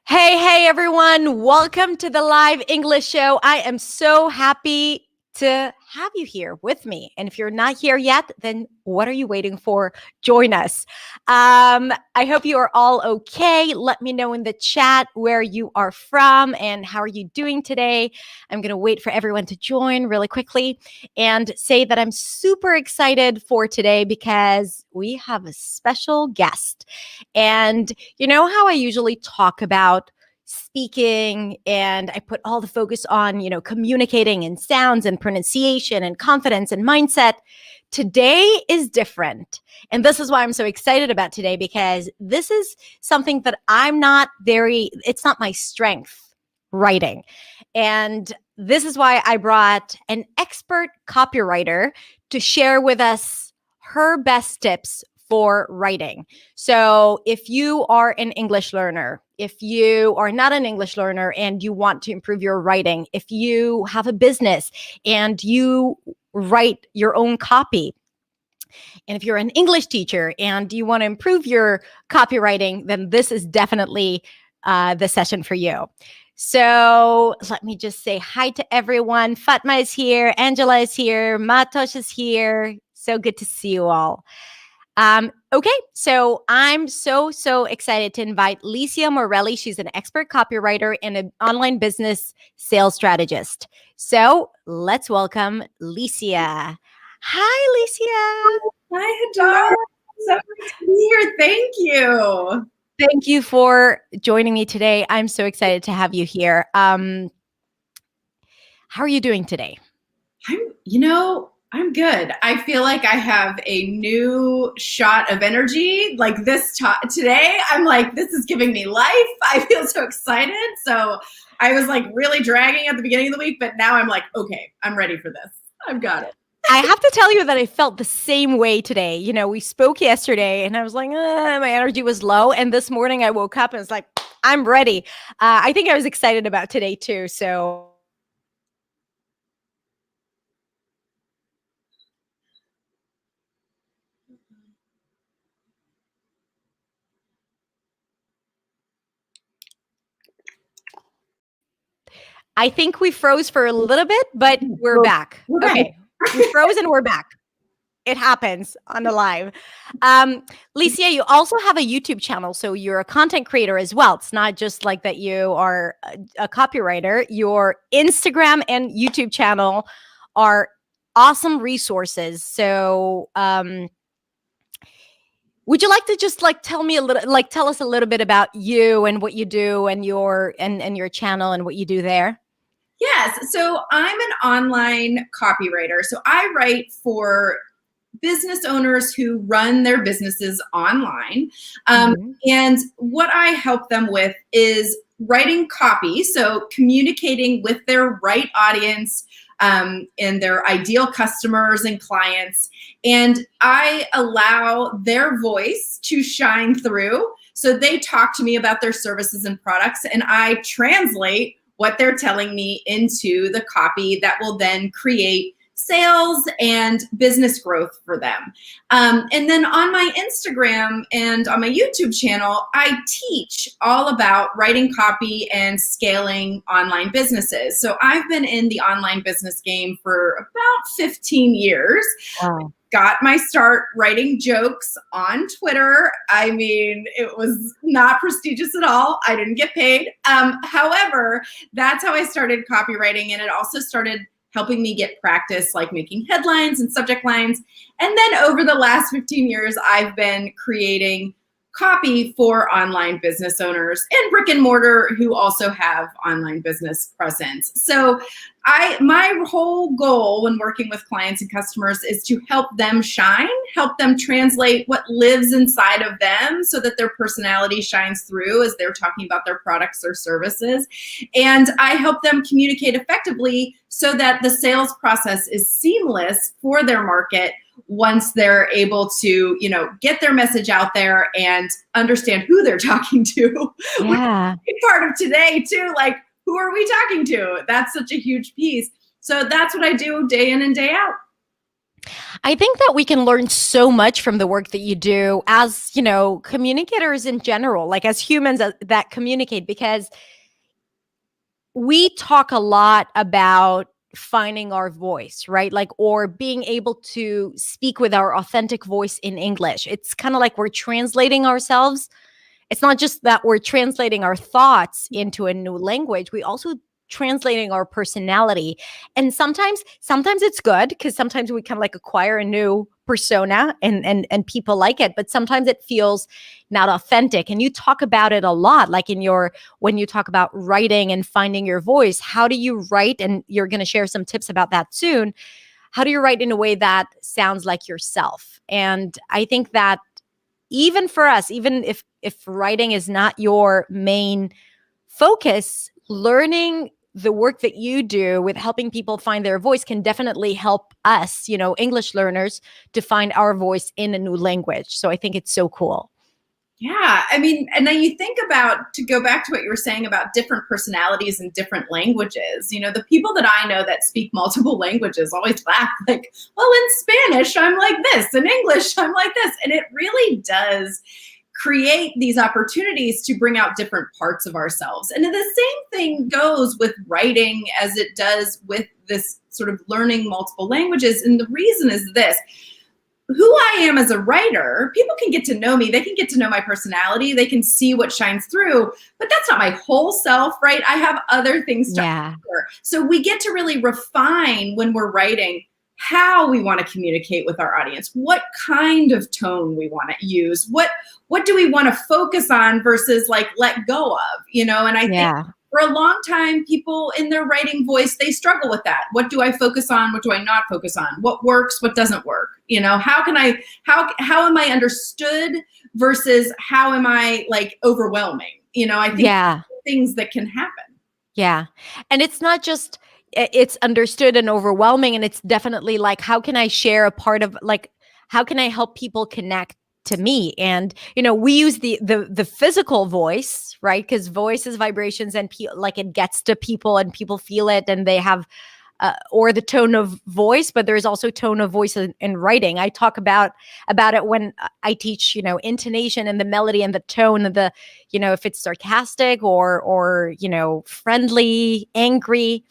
Hey, everyone. Welcome to the live English show. I am so happy to have you here with me. And if you're not here yet, then what are you waiting for? Join us. I hope you are all okay. Let me know in the chat where you are from and how are you doing today. I'm going to wait for everyone to join really quickly and say that I'm super excited for today because we have a special guest. And you know how I usually talk about speaking and I put all the focus on, communicating and sounds and pronunciation and confidence and mindset. Today is different. And this is why I'm so excited about today, because this is something that it's not my strength, writing. And this is why I brought an expert copywriter to share with us her best tips for writing. So if you are an English learner, if you are not an English learner and you want to improve your writing, if you have a business and you write your own copy, and if you're an English teacher and you want to improve your copywriting, then this is definitely the session for you. So let me just say hi to everyone. Fatma is here. Angela is here. Matosh is here. So good to see you all. Okay, so I'm so excited to invite Licia Morelli. She's an expert copywriter and an online business sales strategist. So let's welcome Licia. Hi, Licia. Hi, Hadar. So great to be here. Thank you. Thank you for joining me today. I'm so excited to have you here. How are you doing today? I'm good. I feel like I have a new shot of energy. Like today, I'm like, this is giving me life. I feel so excited. So I was like really dragging at the beginning of the week, but now I'm like, okay, I'm ready for this. I've got it. I have to tell you that I felt the same way today. We spoke yesterday and I was like, my energy was low. And this morning I woke up and was like, I'm ready. I think I was excited about today too. So I think we froze for a little bit, but we're back. Okay. We froze and we're back. It happens on the live. Licia, you also have a YouTube channel, so you're a content creator as well. It's not just like that you are a copywriter. Your Instagram and YouTube channel are awesome resources. So would you like to just tell us a little bit about you and what you do and your channel and what you do there? Yes. So I'm an online copywriter. So I write for business owners who run their businesses online. And what I help them with is writing copy. So communicating with their right audience and their ideal customers and clients. And I allow their voice to shine through. So they talk to me about their services and products, and I translate what they're telling me into the copy that will then create sales and business growth for them. And then on my Instagram and on my YouTube channel, I teach all about writing copy and scaling online businesses. So I've been in the online business game for about 15 years. Wow. Got my start writing jokes on Twitter. I mean, it was not prestigious at all. I didn't get paid. However, that's how I started copywriting, and it also started helping me get practice, like making headlines and subject lines. And then over the last 15 years, I've been creating copy for online business owners and brick and mortar who also have online business presence. So my whole goal when working with clients and customers is to help them shine, help them translate what lives inside of them so that their personality shines through as they're talking about their products or services. And I help them communicate effectively so that the sales process is seamless for their market once they're able to, get their message out there and understand who they're talking to. Yeah. Which is part of today too, like, who are we talking to? That's such a huge piece. So that's what I do day in and day out. I think that we can learn so much from the work that you do as, communicators in general, like as humans that communicate, because we talk a lot about finding our voice, right? Like, or being able to speak with our authentic voice in English. It's kind of like we're translating ourselves. It's not just that we're translating our thoughts into a new language. We also translating our personality. And sometimes it's good because sometimes we kind of like acquire a new persona and people like it, but sometimes it feels not authentic. And you talk about it a lot, like when you talk about writing and finding your voice. How do you write? And you're going to share some tips about that soon. How do you write in a way that sounds like yourself? And I think that even for us, even if writing is not your main focus, learning the work that you do with helping people find their voice can definitely help us, English learners, to find our voice in a new language. So I think it's so cool. Yeah, I mean, and then you think about, to go back to what you were saying about different personalities and different languages, the people that I know that speak multiple languages always laugh like, well, in Spanish, I'm like this, in English, I'm like this. And it really does create these opportunities to bring out different parts of ourselves. And the same thing goes with writing as it does with this sort of learning multiple languages. And the reason is this: who I am as a writer, people can get to know me. They can get to know my personality. They can see what shines through, but that's not my whole self, right? I have other things to offer. So we get to really refine when we're writing how we want to communicate with our audience, what kind of tone we want to use, what do we want to focus on versus like let go of, and I think for a long time, people in their writing voice, they struggle with that. What do I focus on? What do I not focus on? What works? What doesn't work? How am I understood versus how am I like overwhelming? I think things that can happen. Yeah. And it's not just, it's understood and overwhelming. And it's definitely like, how can I share a part of, like, how can I help people connect to me? And we use the physical voice, right? Because voice is vibrations, and like it gets to people and people feel it, and they have or the tone of voice, but there's also tone of voice in writing. I talk about it when I teach, intonation and the melody and the tone of the, if it's sarcastic or friendly, angry.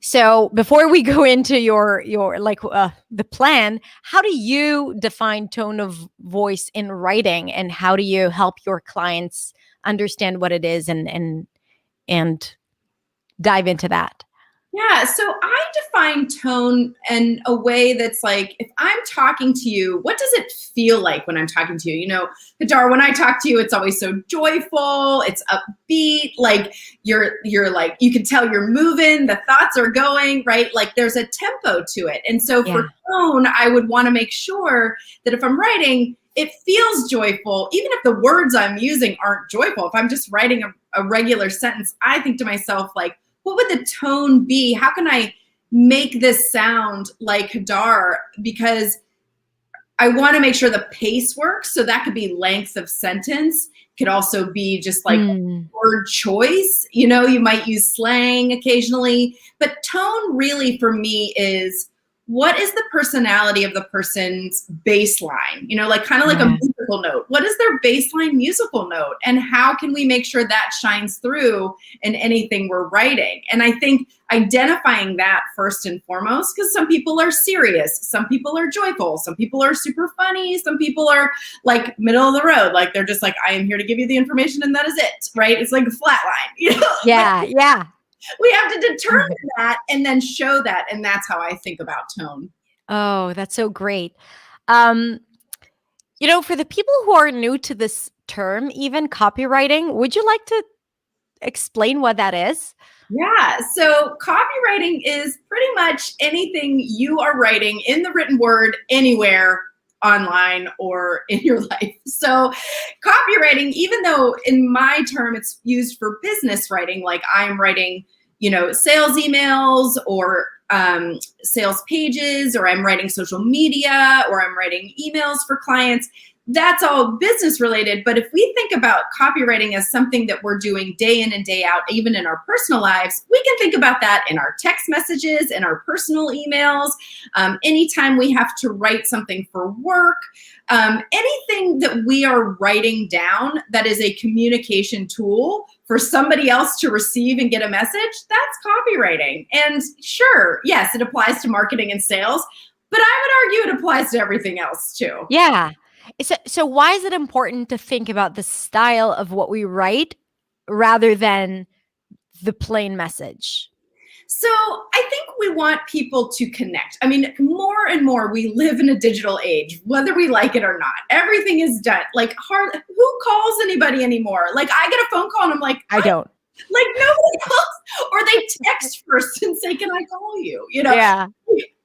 So before we go into your like the plan, how do you define tone of voice in writing, and how do you help your clients understand what it is and dive into that? Yeah, so I define tone in a way that's like, if I'm talking to you, what does it feel like when I'm talking to you? Hadar, when I talk to you, it's always so joyful, it's upbeat, like you're like, you can tell you're moving, the thoughts are going, right? Like there's a tempo to it. And so for tone, I would want to make sure that if I'm writing, it feels joyful, even if the words I'm using aren't joyful. If I'm just writing a regular sentence, I think to myself, like, what would the tone be? How can I make this sound like Hadar? Because I want to make sure the pace works. So that could be length of sentence. Could also be just like word choice. You might use slang occasionally. But tone really for me is, what is the personality of the person's baseline? Like kind of like a musical note. What is their baseline musical note? And how can we make sure that shines through in anything we're writing? And I think identifying that first and foremost, because some people are serious, some people are joyful, some people are super funny, some people are like middle of the road. Like they're just like, I am here to give you the information and that is it, right? It's like a flat line. Yeah. We have to determine that and then show that. And that's how I think about tone. Oh, that's so great. For the people who are new to this term, even copywriting, would you like to explain what that is? Yeah. So copywriting is pretty much anything you are writing in the written word anywhere online or in your life. So copywriting, even though in my term it's used for business writing, like I'm writing, sales emails or sales pages, or I'm writing social media, or I'm writing emails for clients, that's all business related. But if we think about copywriting as something that we're doing day in and day out, even in our personal lives, we can think about that in our text messages, in our personal emails, anytime we have to write something for work, anything that we are writing down that is a communication tool for somebody else to receive and get a message, that's copywriting. And sure, yes, it applies to marketing and sales, but I would argue it applies to everything else too. Yeah. So why is it important to think about the style of what we write rather than the plain message? So I think we want people to connect. I mean, more and more we live in a digital age, whether we like it or not. Everything is done. Like, who calls anybody anymore? Like, I get a phone call and I'm like, I don't. Like, nobody calls, or they text first and say, "Can I call you?" You know. Yeah.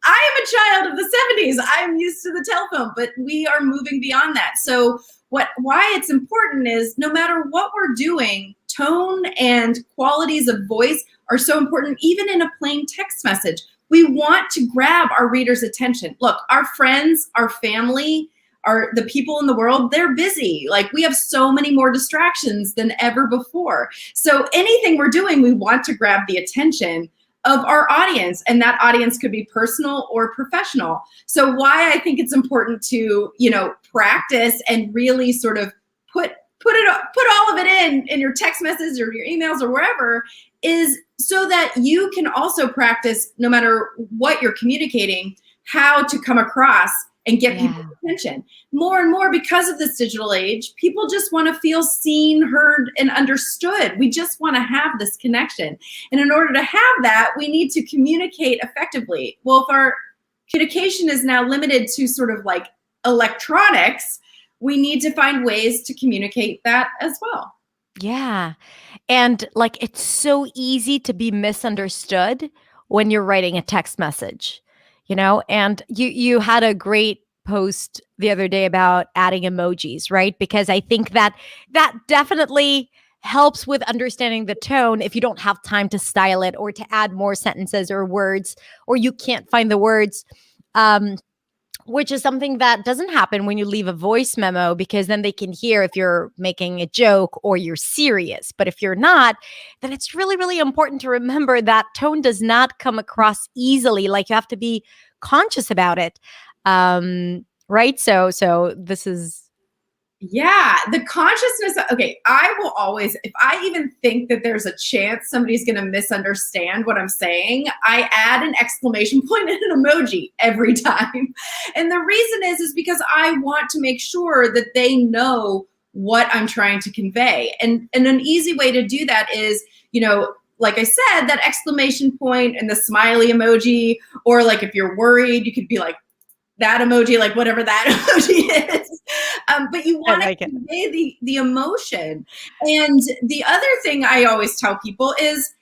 I am a child of the 70s. I'm used to the telephone, but we are moving beyond that. So why it's important is no matter what we're doing, tone and qualities of voice are so important, even in a plain text message. We want to grab our readers' attention. Look, our friends, our family, the people in the world, they're busy. Like, we have so many more distractions than ever before. So anything we're doing, we want to grab the attention of our audience, and that audience could be personal or professional. So why I think it's important to, practice and really sort of put all of it in your text messages or your emails or wherever, is so that you can also practice, no matter what you're communicating, how to come across and get people's attention. More and more, because of this digital age, people just want to feel seen, heard, and understood. We just want to have this connection. And in order to have that, we need to communicate effectively. Well, if our communication is now limited to sort of like electronics, we need to find ways to communicate that as well. Yeah. And like, it's so easy to be misunderstood when you're writing a text message. And you had a great post the other day about adding emojis, right? Because I think that definitely helps with understanding the tone if you don't have time to style it or to add more sentences or words, or you can't find the words, which is something that doesn't happen when you leave a voice memo, because then they can hear if you're making a joke or you're serious. But if you're not, then it's really, really important to remember that tone does not come across easily. Like, you have to be conscious about it. Right? So this is... Yeah, the consciousness. Okay, I will always, if I even think that there's a chance somebody's going to misunderstand what I'm saying, I add an exclamation point and an emoji every time. And the reason is because I want to make sure that they know what I'm trying to convey. And an easy way to do that is, like I said, that exclamation point and the smiley emoji, or like if you're worried, you could be like that emoji, like whatever that emoji is. But you want to convey the emotion. And the other thing I always tell people is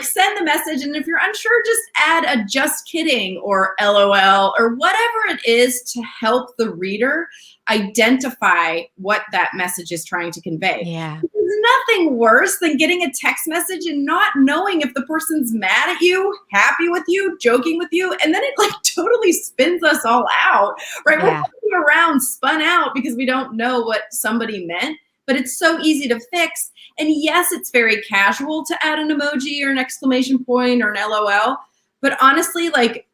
send the message, and if you're unsure, just add a just kidding or LOL or whatever it is to help the reader identify what that message is trying to convey. Yeah. There's nothing worse than getting a text message and not knowing if the person's mad at you, happy with you, joking with you, and then it like totally spins us all out, right? Yeah. We're walking around spun out because we don't know what somebody meant. But it's so easy to fix. And yes, it's very casual to add an emoji or an exclamation point or an LOL. But honestly, like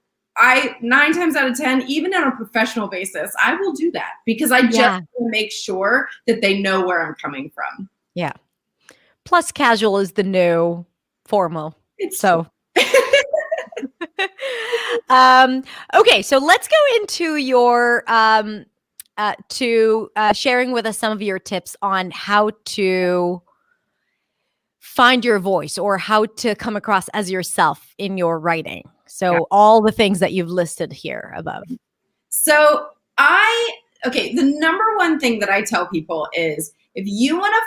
9 times out of 10, even on a professional basis, I will do that because I just want to make sure that they know where I'm coming from. Yeah. Plus, casual is the new formal. Okay, so let's go into your sharing with us some of your tips on how to find your voice or how to come across as yourself in your writing. So all the things that you've listed here above. So the number one thing that I tell people is, if you want to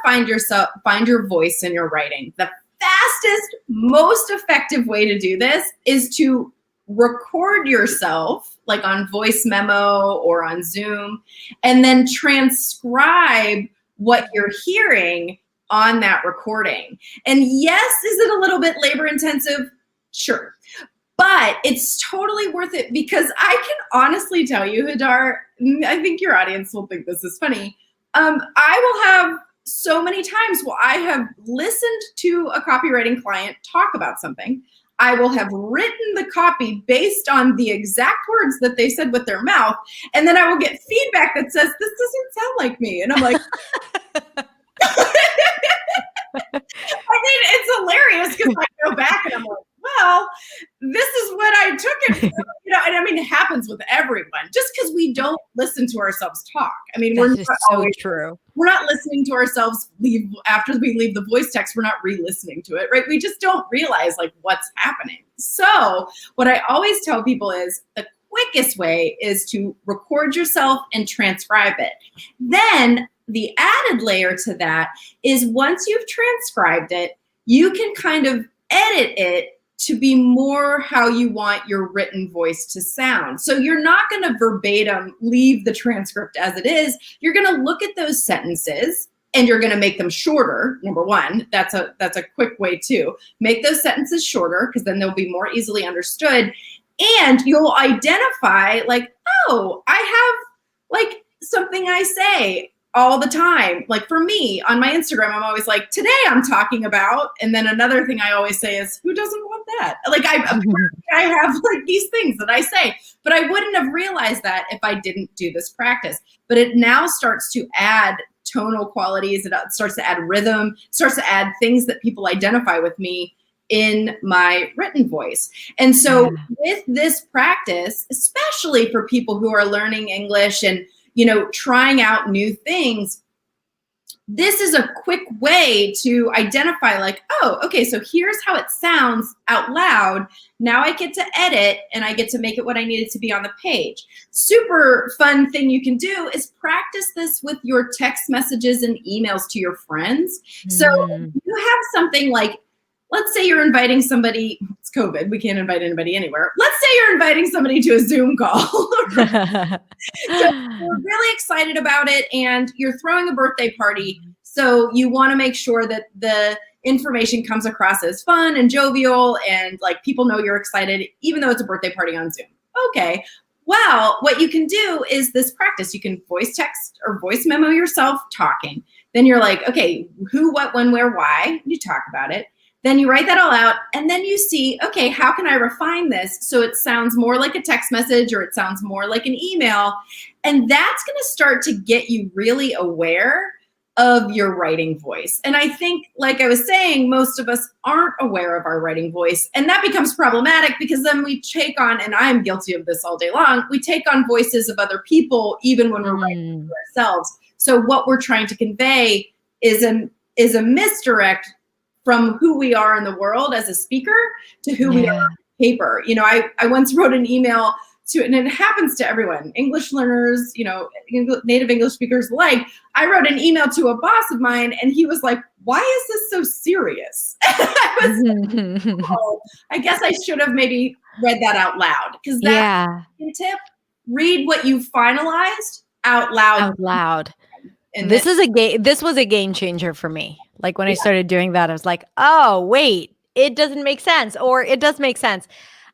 find your voice in your writing, the fastest, most effective way to do this is to record yourself, like on voice memo or on Zoom, and then transcribe what you're hearing on that recording. And yes, is it a little bit labor intensive? Sure. But it's totally worth it because I can honestly tell you, Hadar, I think your audience will think this is funny. I will have so many times where I have listened to a copywriting client talk about something. I will have written the copy based on the exact words that they said with their mouth. And then I will get feedback that says, this doesn't sound like me. And I'm like, I mean, it's hilarious because I go back and I'm like, well, this is what I took it for. And I mean, it happens with everyone. Just because we don't listen to ourselves talk. I mean, we're not always true. We're not listening to ourselves after we leave the voice text. We're not re-listening to it, right? We just don't realize like what's happening. So what I always tell people is the quickest way is to record yourself and transcribe it. Then the added layer to that is once you've transcribed it, you can kind of edit it to be more how you want your written voice to sound. So you're not going to verbatim leave the transcript as it is. You're going to look at those sentences and you're going to make them shorter. Number one, that's a quick way too. Make those sentences shorter because then they'll be more easily understood. And you'll identify like, oh, I have like something I say all the time. Like for me on my Instagram, I'm always like, today I'm talking about, and then another thing I always say is, who doesn't want that? Like I have like these things that I say, but I wouldn't have realized that if I didn't do this practice. But it now starts to add tonal qualities. It starts to add rhythm, starts to add things that people identify with me in my written voice. And so with this practice, especially for people who are learning English and trying out new things, this is a quick way to identify like, oh, okay, so here's how it sounds out loud. Now I get to edit and I get to make it what I need it to be on the page. Super fun thing you can do is practice this with your text messages and emails to your friends. So you have something like, let's say you're inviting somebody, it's COVID, we can't invite anybody anywhere. Let's say you're inviting somebody to a Zoom call. So you're really excited about it and you're throwing a birthday party. So you want to make sure that the information comes across as fun and jovial and like people know you're excited, even though it's a birthday party on Zoom. Okay. Well, what you can do is this practice. You can voice text or voice memo yourself talking. Then you're like, okay, who, what, when, where, why? You talk about it. Then you write that all out and then you see, okay, how can I refine this so it sounds more like a text message or it sounds more like an email? And that's going to start to get you really aware of your writing voice. And I think, like I was saying, most of us aren't aware of our writing voice. And that becomes problematic because then we take on, and I'm guilty of this all day long, we take on voices of other people even when we're writing for ourselves. So what we're trying to convey is a misdirect from who we are in the world as a speaker to who we are on paper. I once wrote an email to, and it happens to everyone, English learners, native English speakers alike. I wrote an email to a boss of mine and he was like, why is this so serious? I was like, oh, I guess I should have maybe read that out loud because that's a tip. Read what you finalized out loud. Out loud. And this was a game changer for me. Like when I started doing that, I was like, oh, wait, it doesn't make sense, or it does make sense.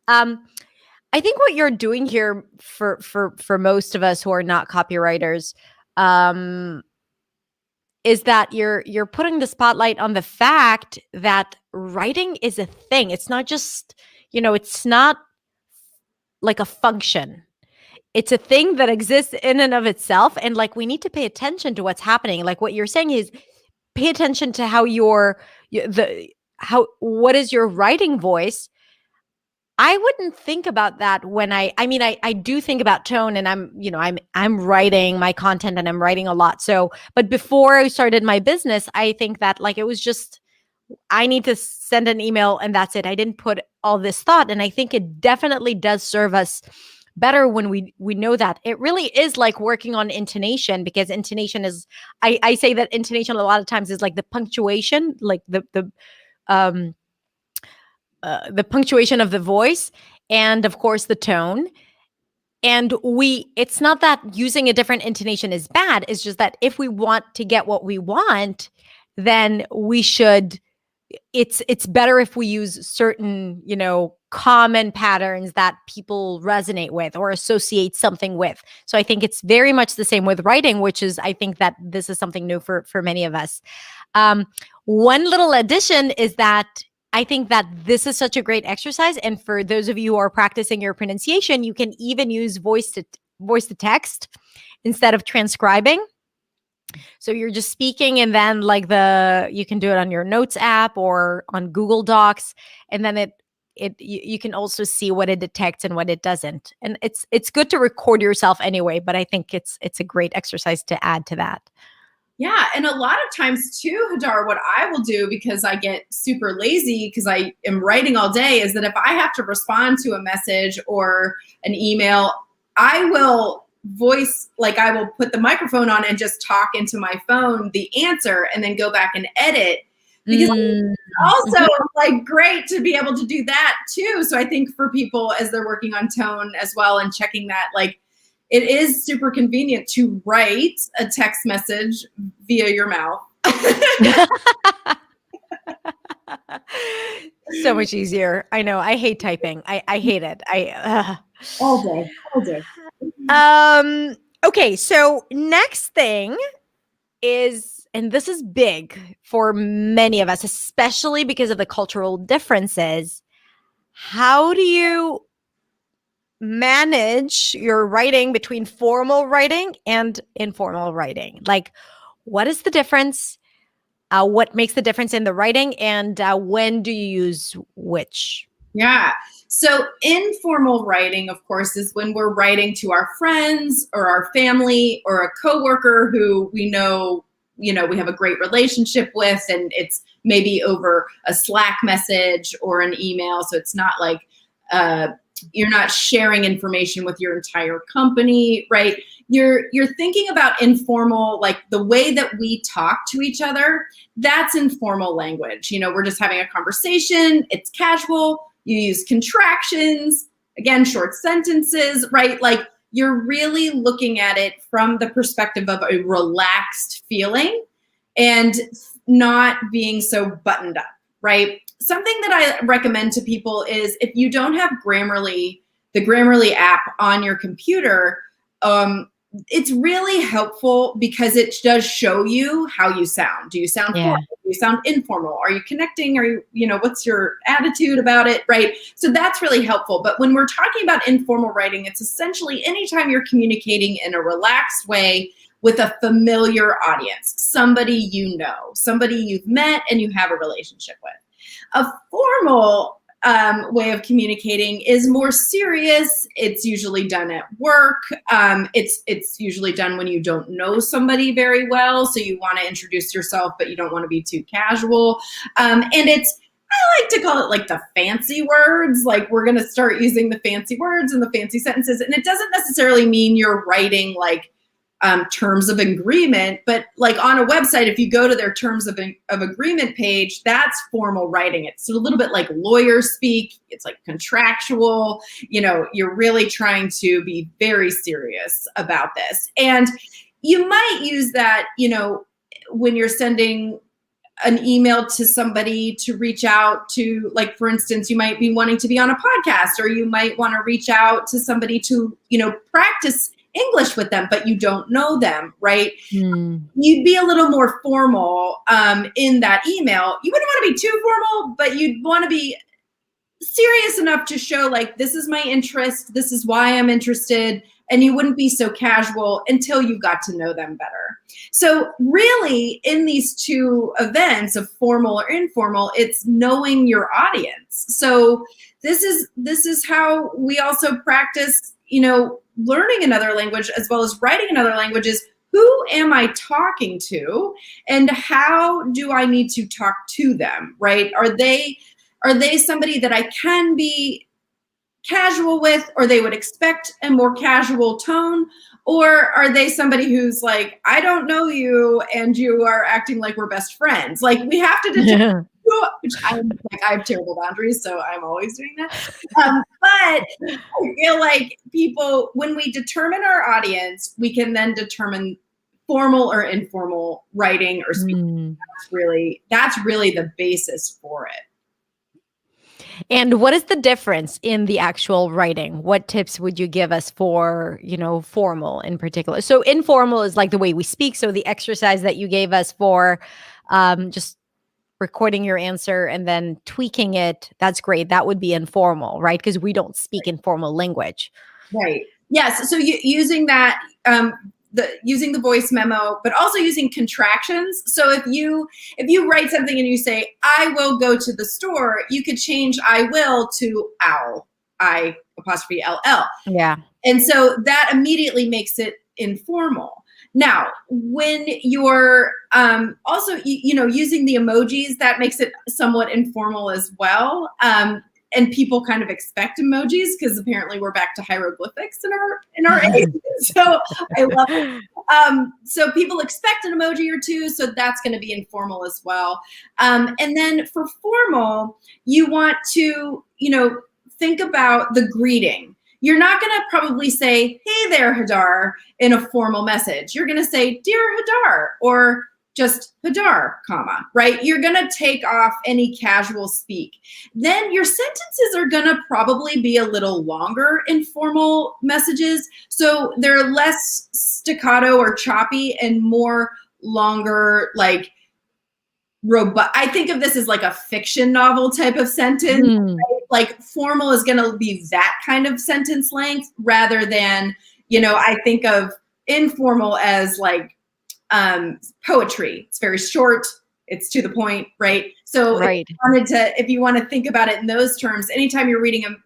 I think what you're doing here for most of us who are not copywriters is that you're putting the spotlight on the fact that writing is a thing. It's not just, it's not like a function. It's a thing that exists in and of itself. And like, we need to pay attention to what's happening. Like what you're saying is pay attention to how what is your writing voice. I wouldn't think about that when I do think about tone and I'm writing my content and I'm writing a lot. So, but before I started my business, I think that like, it was just, I need to send an email and that's it. I didn't put all this thought. And I think it definitely does serve us better when we know that. It really is like working on intonation, because intonation is, I say that intonation a lot of times is like the punctuation, like the punctuation of the voice, and of course the tone. And it's not that using a different intonation is bad. It's just that if we want to get what we want, then we should, it's better if we use certain, common patterns that people resonate with or associate something with. So I think it's very much the same with writing, which is, I think that this is something new for many of us. One little addition is that I think that this is such a great exercise. And for those of you who are practicing your pronunciation, you can even use voice to text instead of transcribing. So you're just speaking, and then you can do it on your notes app or on Google Docs, and then you can also see what it detects and what it doesn't. And it's good to record yourself anyway, but I think it's a great exercise to add to that. Yeah. And a lot of times too, Hadar, what I will do, because I get super lazy because I am writing all day, is that if I have to respond to a message or an email, I will I will put the microphone on and just talk into my phone the answer and then go back and edit. Because it's also great to be able to do that too. So I think for people as they're working on tone as well and checking that, it is super convenient to write a text message via your mouth. So much easier. I know. I hate typing. I hate it. All day. Okay. So next thing is, and this is big for many of us, especially because of the cultural differences. How do you manage your writing between formal writing and informal writing? What is the difference? What makes the difference in the writing, and when do you use which? Yeah. So informal writing, of course, is when we're writing to our friends or our family or a coworker who we know, we have a great relationship with, and it's maybe over a Slack message or an email. So it's not you're not sharing information with your entire company, right? You're thinking about informal, the way that we talk to each other, that's informal language. We're just having a conversation. It's casual. You use contractions, again, short sentences, right? You're really looking at it from the perspective of a relaxed feeling and not being so buttoned up, right? Something that I recommend to people is, if you don't have Grammarly, the Grammarly app on your computer, it's really helpful because it does show you how you sound. Do you sound formal? Do you sound informal? Are you connecting? Are you, what's your attitude about it, right? So that's really helpful. But when we're talking about informal writing, it's essentially anytime you're communicating in a relaxed way with a familiar audience, somebody somebody you've met and you have a relationship with. A formal way of communicating is more serious. It's usually done at work. It's usually done when you don't know somebody very well, so you want to introduce yourself, but you don't want to be too casual. And I like to call it the fancy words. We're going to start using the fancy words and the fancy sentences, and it doesn't necessarily mean you're writing terms of agreement, but on a website, if you go to their terms of agreement page, that's formal writing. It's a little bit like lawyer speak. It's contractual. You're really trying to be very serious about this. And you might use that, when you're sending an email to somebody to reach out to, for instance, you might be wanting to be on a podcast, or you might want to reach out to somebody to, practice English with them, but you don't know them, right? You'd be a little more formal in that email. You wouldn't want to be too formal, but you'd want to be serious enough to show this is my interest, this is why I'm interested, and you wouldn't be so casual until you got to know them better. So really, in these two events of formal or informal, it's knowing your audience. So this is how we also practice, learning another language as well as writing another language, is who am I talking to and how do I need to talk to them, right? Are they somebody that I can be casual with, or they would expect a more casual tone? Or are they somebody who's I don't know you and you are acting like we're best friends? We have to determine which I have terrible boundaries, so I'm always doing that. But I feel people, when we determine our audience, we can then determine formal or informal writing or speaking. That's really the basis for it. And what is the difference in the actual writing? What tips would you give us for, formal in particular? So informal is like the way we speak. So the exercise that you gave us for just recording your answer and then tweaking it, that's great. That would be informal, right? Because we don't speak informal language. Right. Yes. So using that, using the voice memo, but also using contractions. So if you write something and you say, "I will go to the store," you could change "I will" to "I'll," I''LL. Yeah. And so that immediately makes it informal. Now, when you're also, using the emojis, that makes it somewhat informal as well. And people kind of expect emojis because apparently we're back to hieroglyphics in our age. So I love it. So people expect an emoji or two, so that's going to be informal as well. And then for formal, you want to, think about the greeting. You're not going to probably say, "Hey there, Hadar," in a formal message. You're going to say, "Dear Hadar," or just Hadar, comma, right? You're going to take off any casual speak. Then your sentences are going to probably be a little longer in formal messages. So they're less staccato or choppy and more longer, like robust. I think of this as like a fiction novel type of sentence. Right? Like formal is going to be that kind of sentence length rather than, I think of informal as like poetry. It's very short. It's to the point, right? So right. if you want to think about it in those terms, anytime you're reading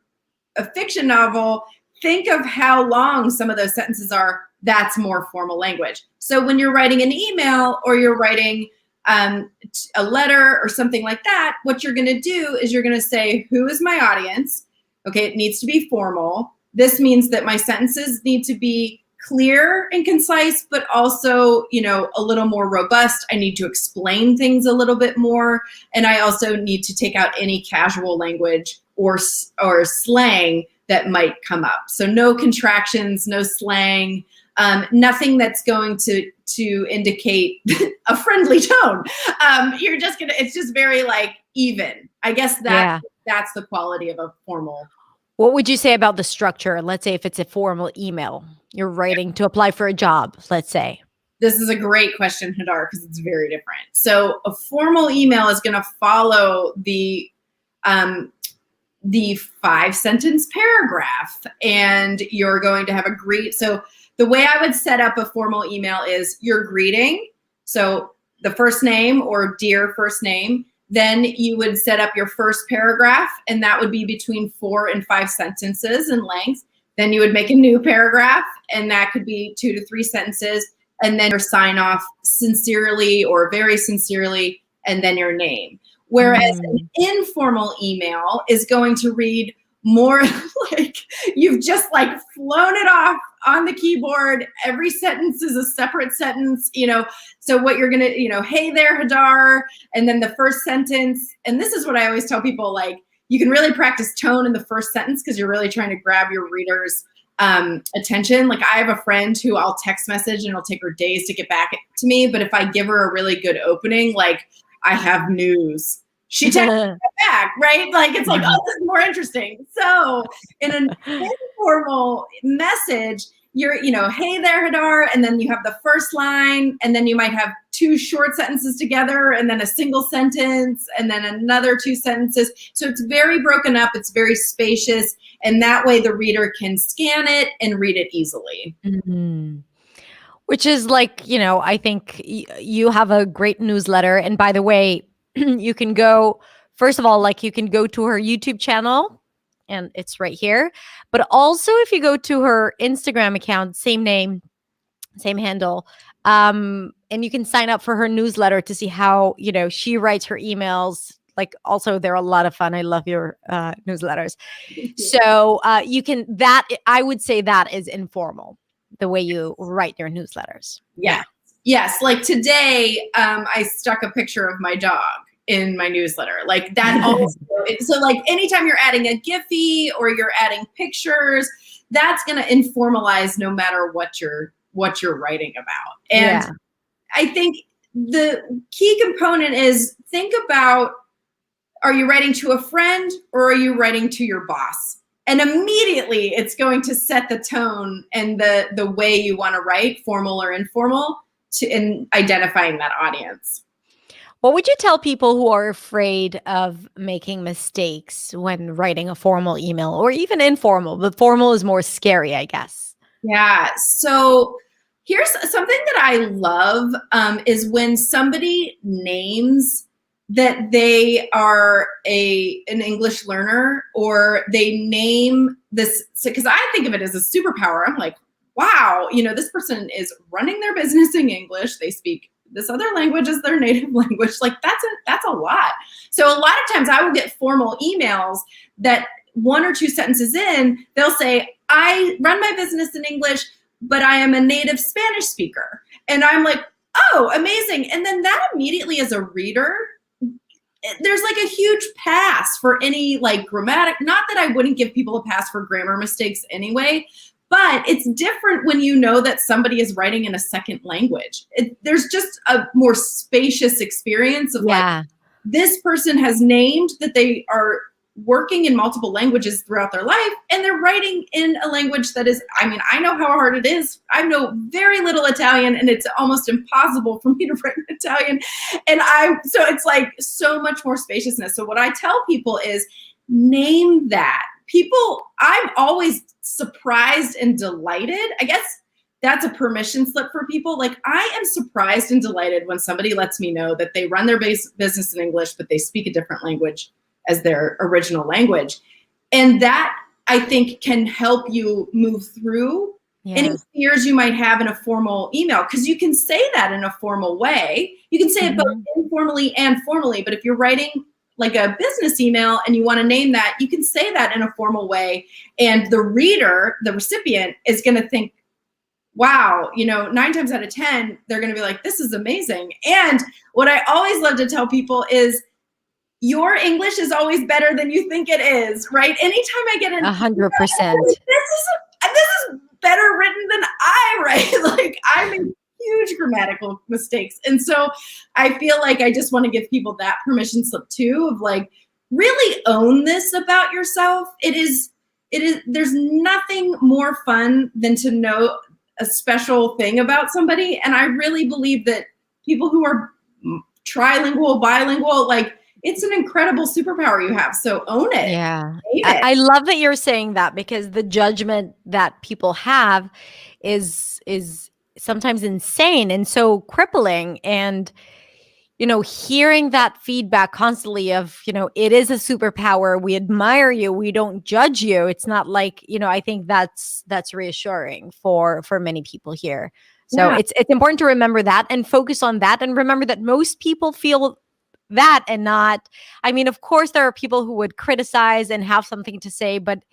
a fiction novel, think of how long some of those sentences are. That's more formal language. So when you're writing an email or you're writing a letter or something like that, what you're going to do is you're going to say, "Who is my audience?" Okay, it needs to be formal. This means that my sentences need to be clear and concise, but also, a little more robust. I need to explain things a little bit more. And I also need to take out any casual language or slang that might come up. So no contractions, no slang, nothing that's going to indicate a friendly tone. It's just very like even. I guess that's the quality of a formal. What would you say about the structure? Let's say if it's a formal email, you're writing to apply for a job, let's say. This is a great question, Hadar, because it's very different. So a formal email is going to follow the 5-sentence paragraph, and you're going to have a greet. So the way I would set up a formal email is your greeting. So the first name or dear first name. Then you would set up your first paragraph, and that would be between 4 and 5 sentences in length. Then you would make a new paragraph, and that could be 2 to 3 sentences. And then your sign off, "Sincerely" or "Very sincerely," and then your name. Whereas an informal email is going to read more like you've just like flown it off on the keyboard. Every sentence is a separate sentence, So what you're going to, "Hey there, Hadar," and then the first sentence. And this is what I always tell people, like, you can really practice tone in the first sentence because you're really trying to grab your reader's attention. Like I have a friend who I'll text message and it'll take her days to get back to me. But if I give her a really good opening, like, "I have news," she texts me back, right? Like it's like, "Oh, this is more interesting." So in an informal message, you're, "Hey there, Hadar," and then you have the first line, and then you might have 2 short sentences together, and then a single sentence, and then another 2 sentences. So it's very broken up. It's very spacious. And that way the reader can scan it and read it easily. Which is like, I think you have a great newsletter. And by the way, you can go, first of all, like you can go to her YouTube channel and it's right here. But also if you go to her Instagram account, same name, same handle, and you can sign up for her newsletter to see how, she writes her emails. Like also they're a lot of fun. I love your newsletters. So I would say that is informal, the way you write your newsletters. Yeah. Yes. Like today, I stuck a picture of my dog in my newsletter. Like that also, so like anytime you're adding a Giphy or you're adding pictures, that's going to informalize no matter what you're writing about. And I think the key component is think about Are you writing to a friend or are you writing to your boss? And immediately it's going to set the tone and the way you want to write, formal or informal, in identifying that audience. What would you tell people who are afraid of making mistakes when writing a formal email or even informal? The formal is more scary, I guess. Yeah. So here's something that I love is when somebody names that they are an English learner, or they name this, because I think of it as a superpower. I'm like, wow, this person is running their business in English. They speak this other language as their native language. Like that's a lot. So a lot of times I will get formal emails that 1 or 2 sentences in, they'll say, I run my business in English, but I am a native Spanish speaker. And I'm like, oh, amazing. And then that immediately, as a reader, there's like a huge pass for any like grammatic, not that I wouldn't give people a pass for grammar mistakes anyway, but it's different when you know that somebody is writing in a second language. There's just a more spacious experience of like, this person has named that they are working in multiple languages throughout their life, and they're writing in a language that is, I know how hard it is. I know very little Italian, and it's almost impossible for me to write in Italian. And so it's like so much more spaciousness. So what I tell people is name that. I'm always surprised and delighted. I guess that's a permission slip for people. Like, I am surprised and delighted when somebody lets me know that they run their business in English, but they speak a different language as their original language. And that, I think, can help you move through any fears you might have in a formal email, because you can say that in a formal way. You can say it both informally and formally, but if you're writing like a business email and you want to name that, you can say that in a formal way. And the reader, the recipient, is going to think, wow, 9 times out of 10, they're going to be like, this is amazing. And what I always love to tell people is, your English is always better than you think it is, right? Anytime I get 100%. This is better written than I write. Like, I make huge grammatical mistakes. And so I feel like I just want to give people that permission slip too, of like, really own this about yourself. There's nothing more fun than to know a special thing about somebody. And I really believe that people who are trilingual, bilingual, like, it's an incredible superpower you have. So own it. Yeah. I love that you're saying that, because the judgment that people have is sometimes insane and so crippling. And, hearing that feedback constantly of, it is a superpower. We admire you. We don't judge you. It's not like, I think that's reassuring for many people here. So it's important to remember that and focus on that, and remember that most people feel that, and not, of course there are people who would criticize and have something to say, but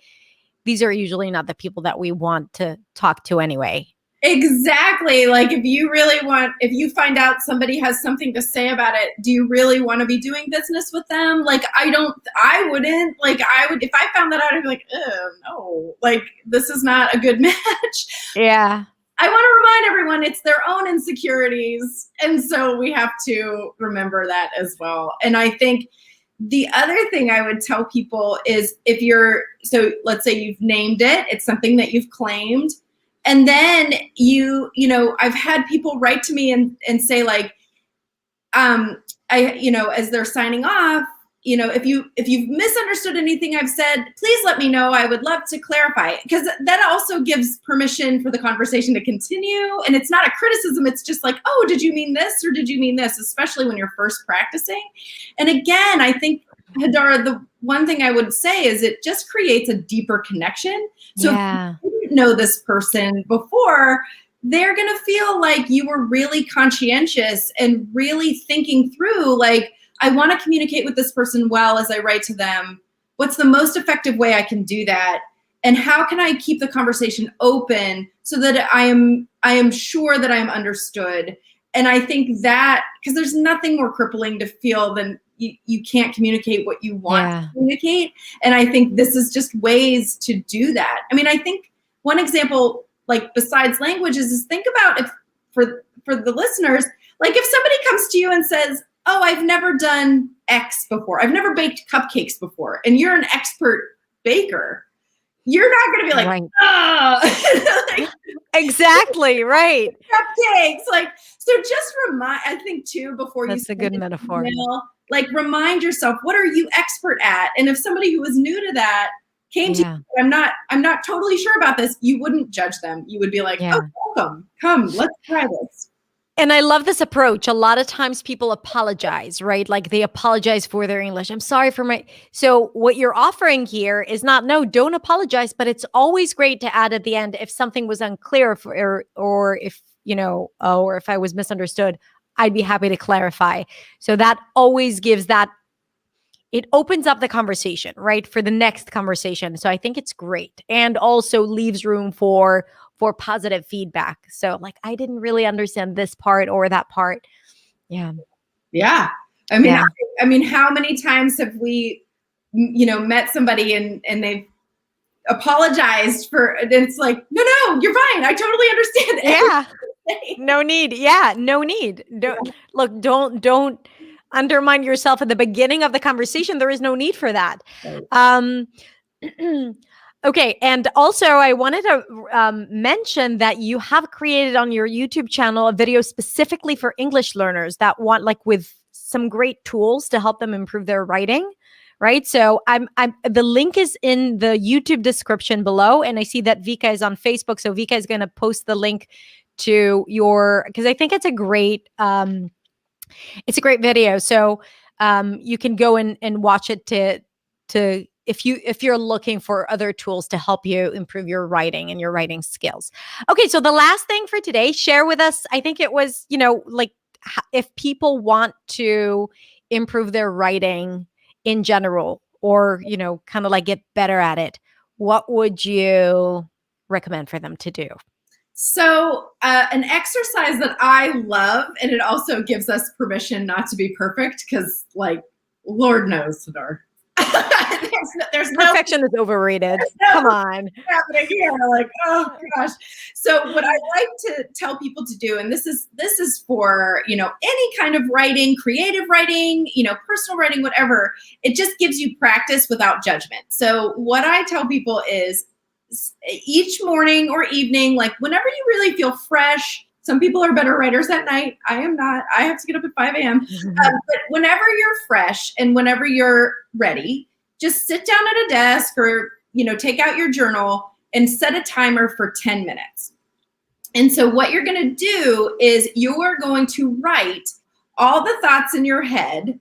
these are usually not the people that we want to talk to anyway. Exactly. Like, if you find out somebody has something to say about it, do you really want to be doing business with them? Like, I wouldn't. Like, I would, if I found that out, I'd be like, oh no, like, this is not a good match. Yeah. I want to remind everyone it's their own insecurities. And so we have to remember that as well. And I think the other thing I would tell people is, so let's say you've named it, it's something that you've claimed. And then I've had people write to me and say, like, as they're signing off, if you've misunderstood anything I've said, please let me know. I would love to clarify, because that also gives permission for the conversation to continue. And it's not a criticism. It's just like, oh, did you mean this or did you mean this? Especially when you're first practicing. And again, I think, Hadar, the one thing I would say is it just creates a deeper connection. So if you didn't know this person before, they're going to feel like you were really conscientious and really thinking through, like, I want to communicate with this person well as I write to them. What's the most effective way I can do that? And how can I keep the conversation open so that I am sure that I'm understood? And I think that, because there's nothing more crippling to feel than you can't communicate what you want to communicate. And I think this is just ways to do that. I think one example, like, besides languages, is think about, if for the listeners, like, if somebody comes to you and says, oh, I've never done X before. I've never baked cupcakes before. And you're an expert baker. You're not going to be like, Right. oh, like, Exactly. Right. cupcakes. Like, so just remind, I think too, before you That's a send good an metaphor. email, like remind yourself, what are you expert at? And if somebody who was new to that came to you, I'm not totally sure about this, you wouldn't judge them. You would be like, oh, welcome, come, let's try this. And I love this approach. A lot of times people apologize, right? Like they apologize for their English. I'm sorry for my. So what you're offering here is not, no, don't apologize, but it's always great to add at the end if something was unclear or if, or if I was misunderstood, I'd be happy to clarify. So that always gives that, it opens up the conversation, right? For the next conversation. So I think it's great. And also leaves room for positive feedback. So like, I didn't really understand this part or that part. Yeah. Yeah. I mean, how many times have we, met somebody and they've apologized for, and it's like, no, you're fine. I totally understand. Yeah. No need. Yeah. No need. Don't undermine yourself at the beginning of the conversation. There is no need for that. Okay. And also I wanted to mention that you have created on your YouTube channel a video specifically for English learners that want with some great tools to help them improve their writing. Right. So the link is in the YouTube description below. And I see that Vika is on Facebook. So Vika is going to post the link to because I think it's a great video. So you can go and watch it to if you're looking for other tools to help you improve your writing and your writing skills. Okay, so the last thing for today, share with us, I think it was, if people want to improve their writing in general or, kind of get better at it, what would you recommend for them to do? So an exercise that I love, and it also gives us permission not to be perfect because Lord knows, Hadar. there's perfection is overrated. Come on. Happening here. Oh gosh. So what I like to tell people to do, and this is for, any kind of writing, creative writing, personal writing, whatever, it just gives you practice without judgment. So what I tell people is each morning or evening, whenever you really feel fresh. Some people are better writers at night. I am not. I have to get up at 5 a.m. But whenever you're fresh and whenever you're ready, just sit down at a desk or, take out your journal and set a timer for 10 minutes. And so what you're going to do is you're going to write all the thoughts in your head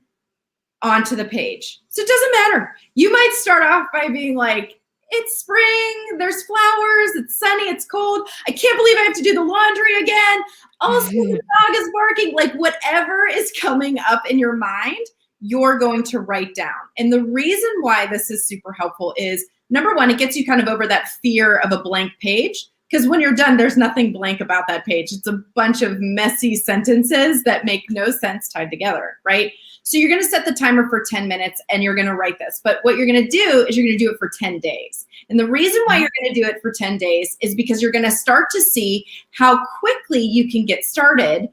onto the page. So it doesn't matter. You might start off by being like, it's spring, there's flowers, it's sunny, it's cold. I can't believe I have to do the laundry again. Also, the dog is barking. Whatever is coming up in your mind, you're going to write down. And the reason why this is super helpful is, number one, it gets you kind of over that fear of a blank page. Because when you're done, there's nothing blank about that page. It's a bunch of messy sentences that make no sense tied together, right? So you're going to set the timer for 10 minutes and you're going to write this. But what you're going to do is you're going to do it for 10 days. And the reason why you're going to do it for 10 days is because you're going to start to see how quickly you can get started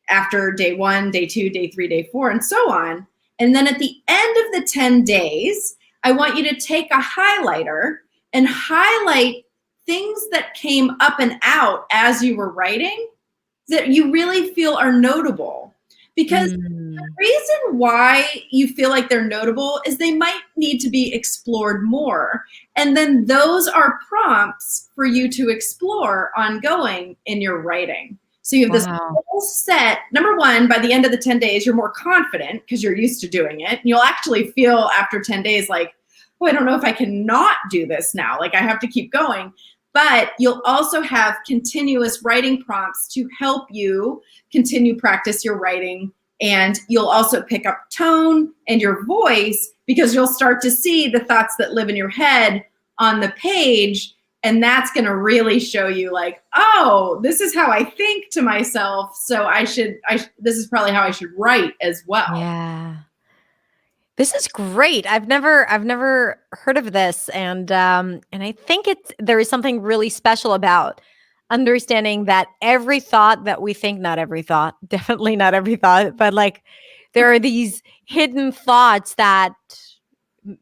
after day 1, day 2, day 3, day 4, and so on. And then at the end of the 10 days, I want you to take a highlighter and highlight things that came up and out as you were writing that you really feel are notable. Because the reason why you feel like they're notable is they might need to be explored more. And then those are prompts for you to explore ongoing in your writing. So you have this whole set. Number one, by the end of the 10 days, you're more confident because you're used to doing it. And you'll actually feel after 10 days like, oh, I don't know if I can not do this now. I have to keep going. But you'll also have continuous writing prompts to help you continue practice your writing. And you'll also pick up tone and your voice because you'll start to see the thoughts that live in your head on the page. And that's going to really show you oh, this is how I think to myself. So this is probably how I should write as well. Yeah. This is great. I've never heard of this, and I think there is something really special about understanding that every thought that we think, not every thought, definitely not every thought, but there are these hidden thoughts that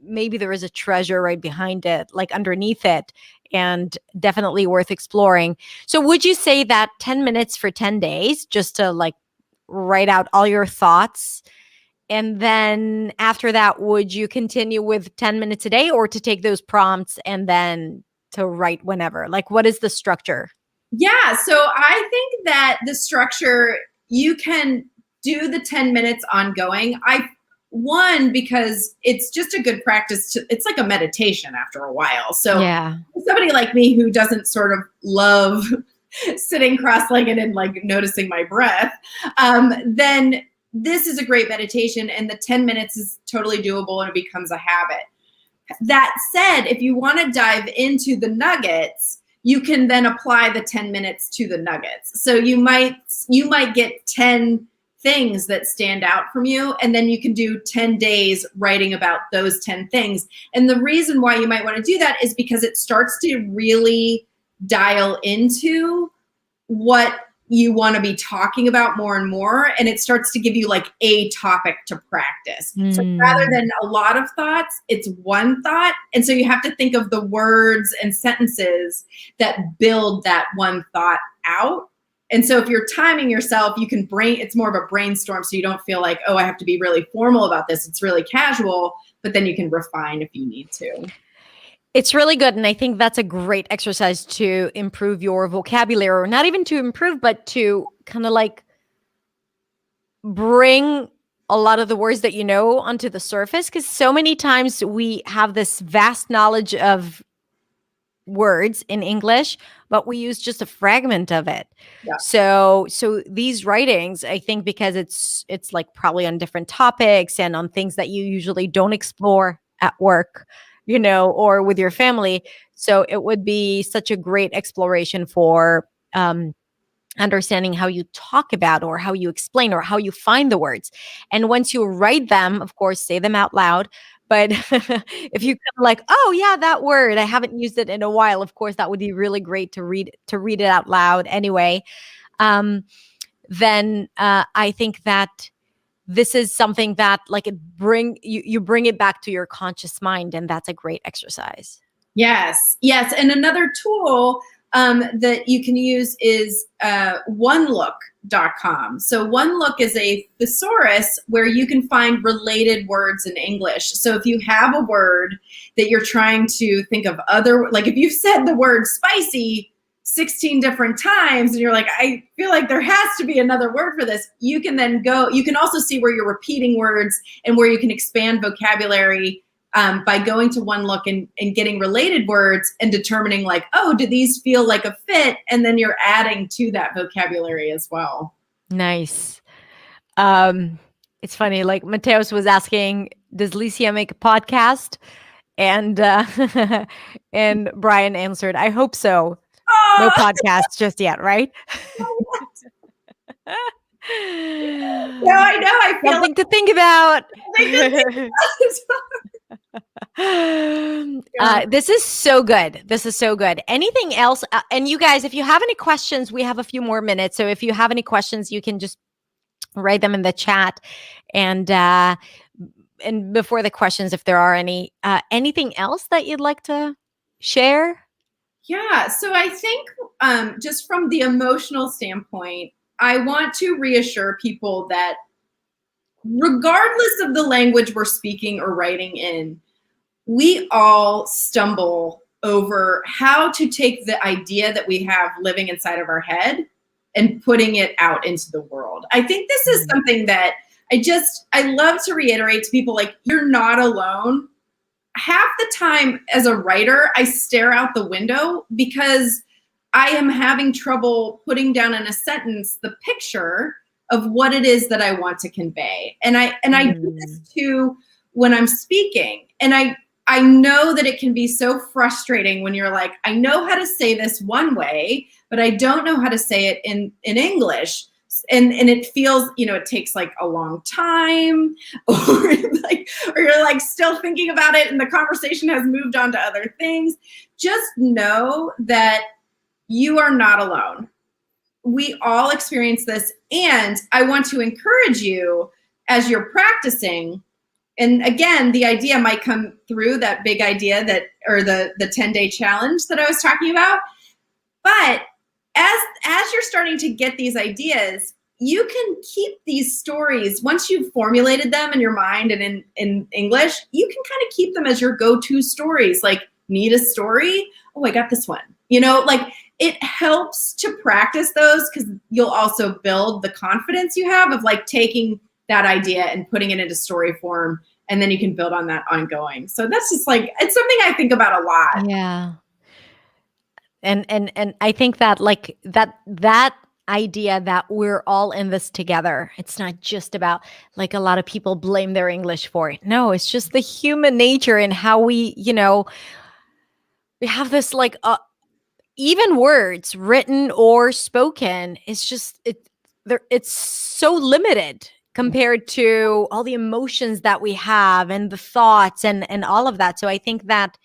maybe there is a treasure right behind it, like underneath it, and definitely worth exploring. So would you say that 10 minutes for 10 days just to like write out all your thoughts? And then after that, would you continue with 10 minutes a day, or to take those prompts and then to write whenever? Like, what is the structure? Yeah, so I think that the structure, you can do the 10 minutes ongoing. One, because it's just a good practice it's like a meditation after a while. So Yeah. somebody like me who doesn't sort of love sitting cross-legged and like noticing my breath, then this is a great meditation, and the 10 minutes is totally doable and it becomes a habit. That said, if you want to dive into the nuggets, you can then apply the 10 minutes to the nuggets. So you might get 10 things that stand out from you, and then you can do 10 days writing about those 10 things. And the reason why you might want to do that is because it starts to really dial into what you want to be talking about more and more, and it starts to give you like a topic to practice. So rather than a lot of thoughts, it's one thought. And so you have to think of the words and sentences that build that one thought out. And so if you're timing yourself, you can it's more of a brainstorm, so you don't feel like, oh, I have to be really formal about this. It's really casual, but then you can refine if you need to. It's really good. And I think that's a great exercise to improve your vocabulary, or not even to improve, but to kind of like bring a lot of the words that you know onto the surface. Because so many times we have this vast knowledge of words in English, but we use just a fragment of it. Yeah. So these writings, I think, because it's like probably on different topics and on things that you usually don't explore at work, you know, or with your family. So it would be such a great exploration for understanding how you talk about, or how you explain, or how you find the words. And once you write them, of course, say them out loud. But if you kind of like, oh yeah, that word, I haven't used it in a while, of course, that would be really great to read it out loud anyway. Then I think that this is something that like you bring it back to your conscious mind, and that's a great exercise. Yes. And another tool that you can use is onelook.com. So OneLook is a thesaurus where you can find related words in English. So if you have a word that you're trying to think of like if you've said the word spicy 16 different times and you're like, I feel like there has to be another word for this, you can then you can also see where you're repeating words and where you can expand vocabulary by going to OneLook and getting related words and determining like, oh, do these feel like a fit? And then you're adding to that vocabulary as well. Nice. It's funny, like Mateos was asking, does Licia make a podcast? And and Brian answered, I hope so. Oh! No podcast just yet, right? No, I know. I feel something to think about. This is so good. This is so good. Anything else? And you guys, if you have any questions, we have a few more minutes. So if you have any questions, you can just write them in the chat. And before the questions, if there are any, anything else that you'd like to share? Yeah. So I think just from the emotional standpoint, I want to reassure people that regardless of the language we're speaking or writing in, we all stumble over how to take the idea that we have living inside of our head and putting it out into the world. I think this is something that I love to reiterate to people, like, you're not alone. Half the time as a writer, I stare out the window because I am having trouble putting down in a sentence the picture of what it is that I want to convey. And I do this too when I'm speaking. And I know that it can be so frustrating when you're like, I know how to say this one way, but I don't know how to say it in English. And it feels, it takes like a long time, or you're like still thinking about it and the conversation has moved on to other things. Just know that you are not alone. We all experience this. And I want to encourage you, as you're practicing, and again, the idea might come through that big idea that, or the 10-day challenge that I was talking about. But as you're starting to get these ideas, you can keep these stories. Once you've formulated them in your mind and in English, you can kind of keep them as your go-to stories. Like, need a story? Oh, I got this one. You know, like, it helps to practice those, because you'll also build the confidence you have of like taking that idea and putting it into story form, and then you can build on that ongoing. So that's just like, it's something I think about a lot. Yeah. And I think that like that idea that we're all in this together. It's not just about, like, a lot of people blame their English for it. No, it's just the human nature and how we, we have this like even words written or spoken, it's so limited compared to all the emotions that we have and the thoughts and all of that. So I think that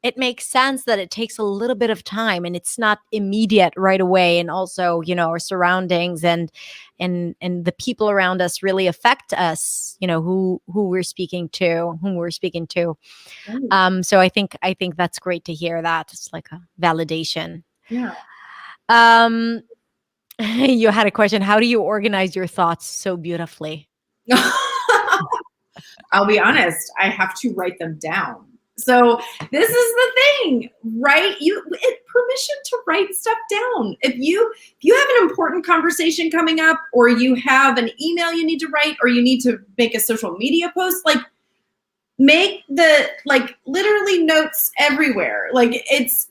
it makes sense that it takes a little bit of time and it's not immediate right away. And also, our surroundings and the people around us really affect us, who we're speaking to, whom we're speaking to. So I think that's great to hear that. It's like a validation. Yeah. You had a question. How do you organize your thoughts so beautifully? I'll be honest, I have to write them down. So this is the thing, right? Permission to write stuff down. If you have an important conversation coming up, or you have an email you need to write, or you need to make a social media post, like, make literally notes everywhere. Like, it's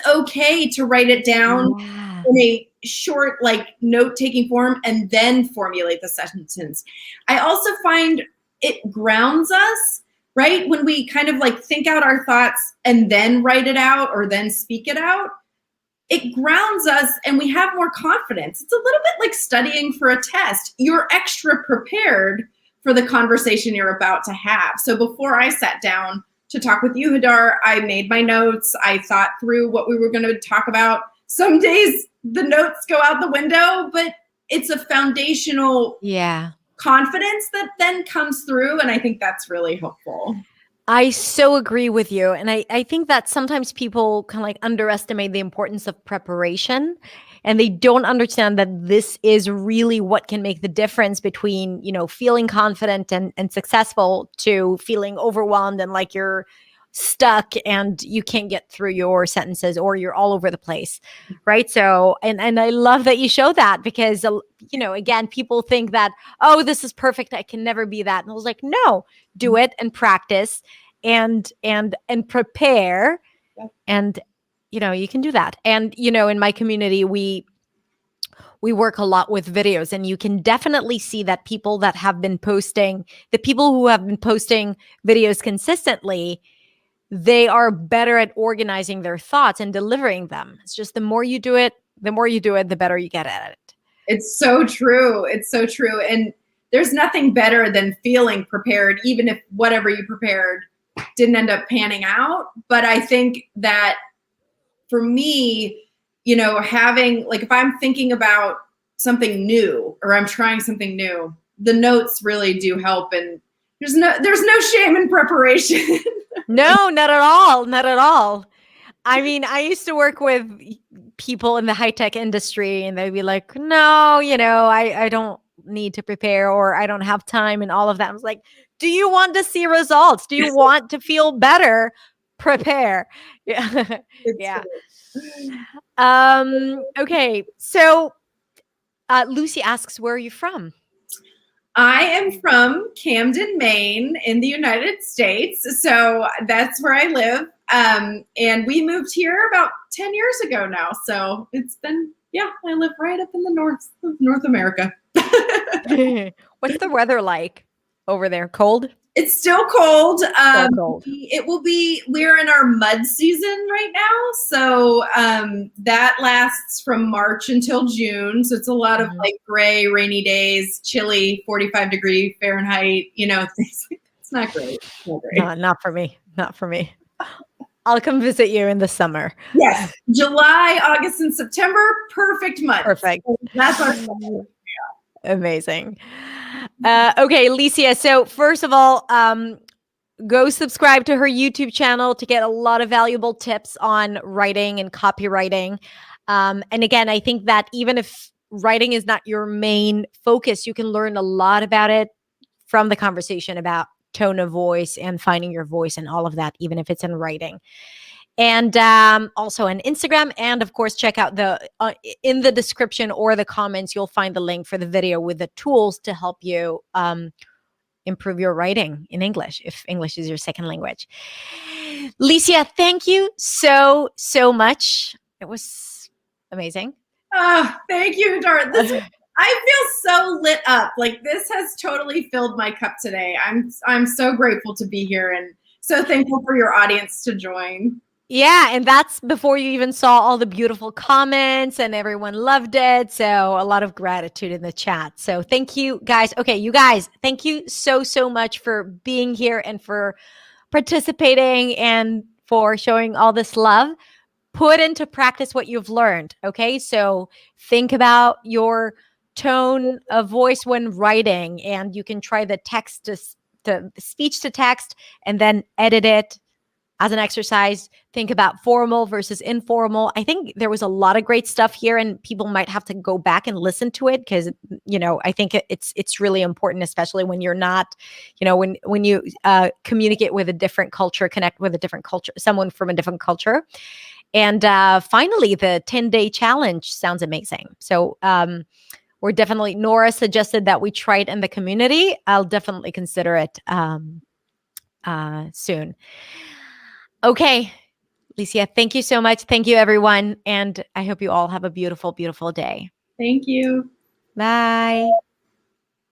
okay to write it down in a short, note-taking form and then formulate the sentence. I also find it grounds us, right? When we kind of think out our thoughts and then write it out or then speak it out, it grounds us and we have more confidence. It's a little bit like studying for a test. You're extra prepared for the conversation you're about to have. So before I sat down to talk with you, Hadar, I made my notes. I thought through what we were going to talk about. Some days the notes go out the window, but it's a foundational confidence that then comes through. And I think that's really helpful. I so agree with you. And I think that sometimes people kind of underestimate the importance of preparation, and they don't understand that this is really what can make the difference between, feeling confident and successful to feeling overwhelmed and like you're stuck and you can't get through your sentences or you're all over the place. Right. So, and I love that you show that, because, again, people think that, oh, this is perfect, I can never be that. And I was like, no, do it and practice and prepare. And, you can do that. And, in my community, we work a lot with videos, and you can definitely see that the people who have been posting videos consistently, they are better at organizing their thoughts and delivering them. It's just the more you do it, the better you get at it. It's so true. It's so true. And there's nothing better than feeling prepared, even if whatever you prepared didn't end up panning out. But I think that for me, having, if I'm thinking about something new or I'm trying something new, the notes really do help. And there's no shame in preparation. No, not at all. Not at all. I mean, I used to work with people in the high-tech industry, and they'd be like, no, I don't need to prepare, or I don't have time and all of that. I was like, do you want to see results? Do you want to feel better? Prepare. Yeah. Yeah. Okay. So Lucy asks, where are you from? I am from Camden, Maine in the United States. So that's where I live. And we moved here about 10 years ago now. So it's been, I live right up in the north of North America. What's the weather like over there? Cold? It's still cold. Cold. We're in our mud season right now. So that lasts from March until June. So it's a lot of gray, rainy days, chilly, 45-degree Fahrenheit, things like that. It's not great. No, not for me. Not for me. I'll come visit you in the summer. Yes. July, August, and September, perfect months. Perfect. So that's our summer. Amazing. Okay, Licia. So first of all, go subscribe to her YouTube channel to get a lot of valuable tips on writing and copywriting. And again, I think that even if writing is not your main focus, you can learn a lot about it from the conversation about tone of voice and finding your voice and all of that, even if it's in writing. And also on Instagram. And of course, check out in the description or the comments, you'll find the link for the video with the tools to help you improve your writing in English, if English is your second language. Licia, thank you so much. It was amazing. Oh, thank you, Hadar. I feel so lit up. Like, this has totally filled my cup today. I'm so grateful to be here and so thankful for your audience to join. Yeah, and that's before you even saw all the beautiful comments and everyone loved it. So a lot of gratitude in the chat. So thank you guys. Okay, you guys, thank you so much for being here and for participating and for showing all this love. Put into practice what you've learned, okay? So think about your tone of voice when writing, and you can try the text to speech to text and then edit it as an exercise. Think about formal versus informal. I think there was a lot of great stuff here, and people might have to go back and listen to it because, I think it's really important, especially when you're not, when you communicate with a different culture, connect with a different culture, someone from a different culture. And finally, the 10-day challenge sounds amazing. So we're definitely, Nora suggested that we try it in the community. I'll definitely consider it soon. Okay, Licia, thank you so much. Thank you, everyone. And I hope you all have a beautiful, beautiful day. Thank you. Bye.